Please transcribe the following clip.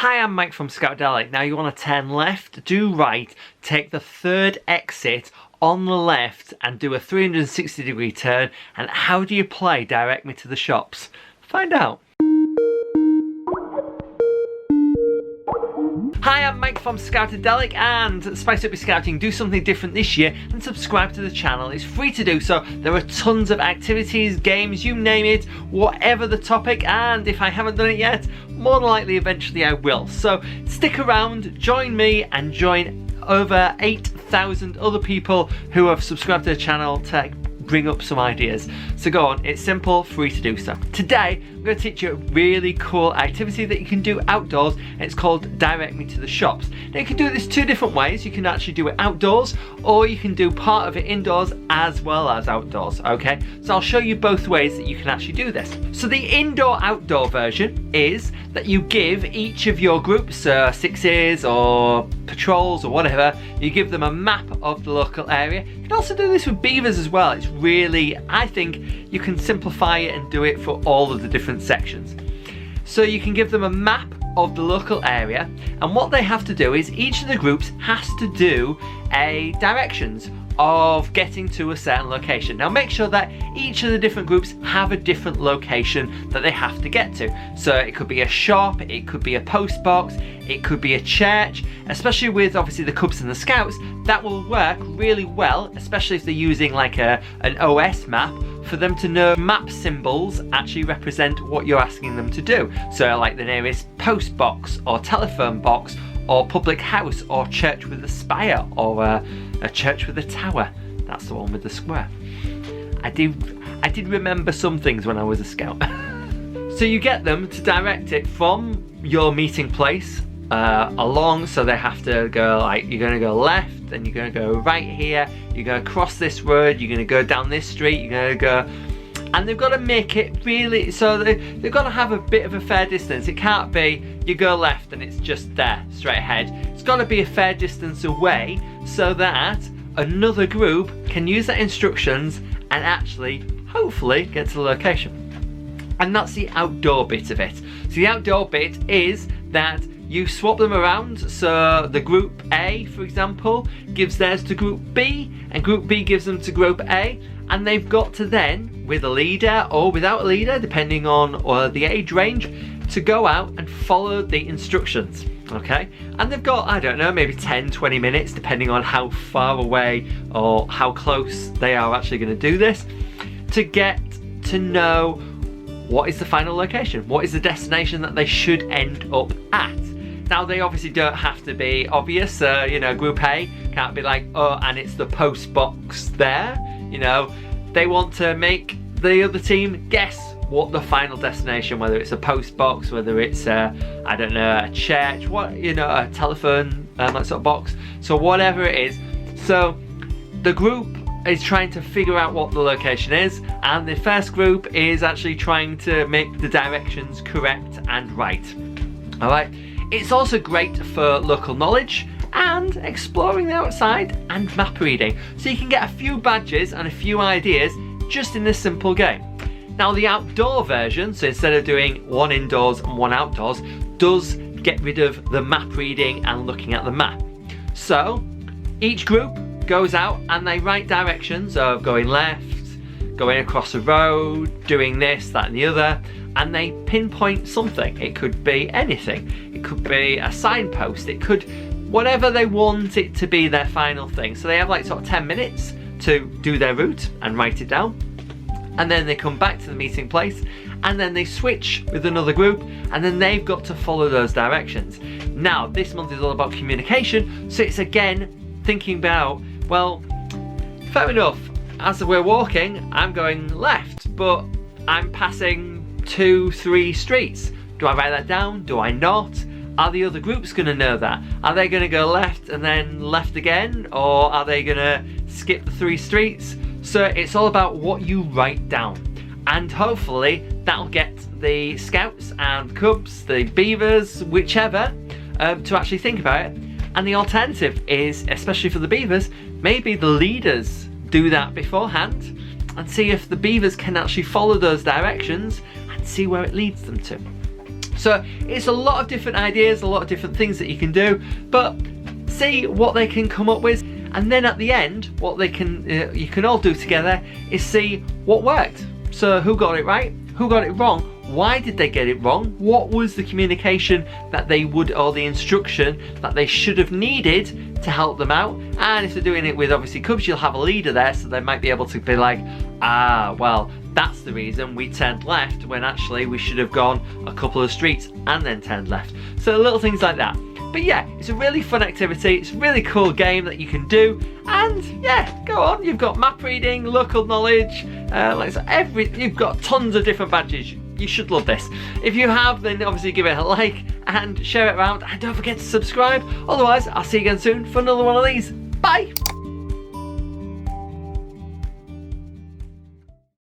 Hi, I'm Mike from Scoutadelic. Now you want to turn left, do right, take the third exit on the left and do a 360-degree turn. And how do you play Direct Me to the Shops? Find out. Hi, I'm Mike from Scoutadelic, and spice up your scouting, do something different this year and subscribe to the channel. It's free to do so. There are tons of activities, games, you name it, whatever the topic, and if I haven't done it yet, more than likely eventually I will. So stick around, join me and join over 8,000 other people who have subscribed to the channel to bring up some ideas. So go on, it's simple, free to do so. Today, I'm going to teach you a really cool activity that you can do outdoors, and it's called Direct Me to the Shops. Now you can do this two different ways. You can actually do it outdoors, or you can do part of it indoors as well as outdoors, okay? So I'll show you both ways that you can actually do this. So the indoor-outdoor version is that you give each of your groups, sixes or patrols or whatever, you give them a map of the local area. You can also do this with beavers as well. It's really, I think you can simplify it and do it for all of the different sections. So you can give them a map of the local area, and what they have to do is each of the groups has to do a directions of getting to a certain location. Now make sure that each of the different groups have a different location that they have to get to. So it could be a shop, it could be a post box, it could be a church. Especially with obviously the Cubs and the Scouts, that will work really well, especially if they're using like an OS map, for them to know map symbols actually represent what you're asking them to do. So like the nearest post box or telephone box or public house or church with a spire or a church with a tower. That's the one with the square. I did remember some things when I was a scout. So you get them to direct it from your meeting place along, so they have to go like, you're going to go left, then you're going to go right here, you're going to cross this road, you're going to go down this street, you're going to go, and they've got to make it really, so they've got to have a bit of a fair distance. It can't be you go left and it's just there straight ahead. It's got to be a fair distance away so that another group can use the instructions and actually hopefully get to the location. And that's the outdoor bit of it. So the outdoor bit is that you swap them around. So the group A, for example, gives theirs to group B, and group B gives them to group A, and they've got to then, with a leader or without a leader, depending on the age range, to go out and follow the instructions, okay? And they've got, I don't know, maybe 10, 20 minutes, depending on how far away or how close they are actually going to do this, to get to know what is the final location, what is the destination that they should end up at. Now they obviously don't have to be obvious, you know, group A can't be like, oh, and it's the post box there, you know. They want to make the other team guess what the final destination, whether it's a post box, whether it's I don't know, a church, what, you know, a telephone, that sort of box. So whatever it is. So the group is trying to figure out what the location is, and the first group is actually trying to make the directions correct and right. All right. It's also great for local knowledge and exploring the outside and map reading. So you can get a few badges and a few ideas just in this simple game. Now the outdoor version, so instead of doing one indoors and one outdoors, does get rid of the map reading and looking at the map. So each group goes out and they write directions of going left, going across the road, doing this, that and the other, and they pinpoint something. It could be anything. It could be a signpost. It could, whatever they want it to be their final thing. So they have like sort of 10 minutes to do their route and write it down. And then they come back to the meeting place and then they switch with another group and then they've got to follow those directions. Now, this month is all about communication. So it's again thinking about, well, fair enough, as we're walking, I'm going left, but I'm passing 2, 3 streets. Do I write that down? Do I not? Are the other groups going to know that? Are they going to go left and then left again? Or are they going to skip the 3 streets? So it's all about what you write down. And hopefully that'll get the Scouts and Cubs, the Beavers, whichever, to actually think about it. And the alternative is, especially for the Beavers, maybe the leaders do that beforehand and see if the Beavers can actually follow those directions and see where it leads them to. So it's a lot of different ideas, a lot of different things that you can do, but see what they can come up with, and then at the end what they can you can all do together is see what worked. So who got it right, who got it wrong, why did they get it wrong, what was the communication that they would, or the instruction that they should have needed to help them out. And if they're doing it with obviously cubs, you'll have a leader there, so they might be able to be like, ah, well, that's the reason we turned left when actually we should have gone a couple of streets and then turned left. So little things like that. But yeah, it's a really fun activity, it's a really cool game that you can do, and yeah, go on, you've got map reading, local knowledge, you've got tons of different badges. You should love this. If you have, then obviously give it a like and share it around, and don't forget to subscribe. Otherwise, I'll see you again soon for another one of these. Bye!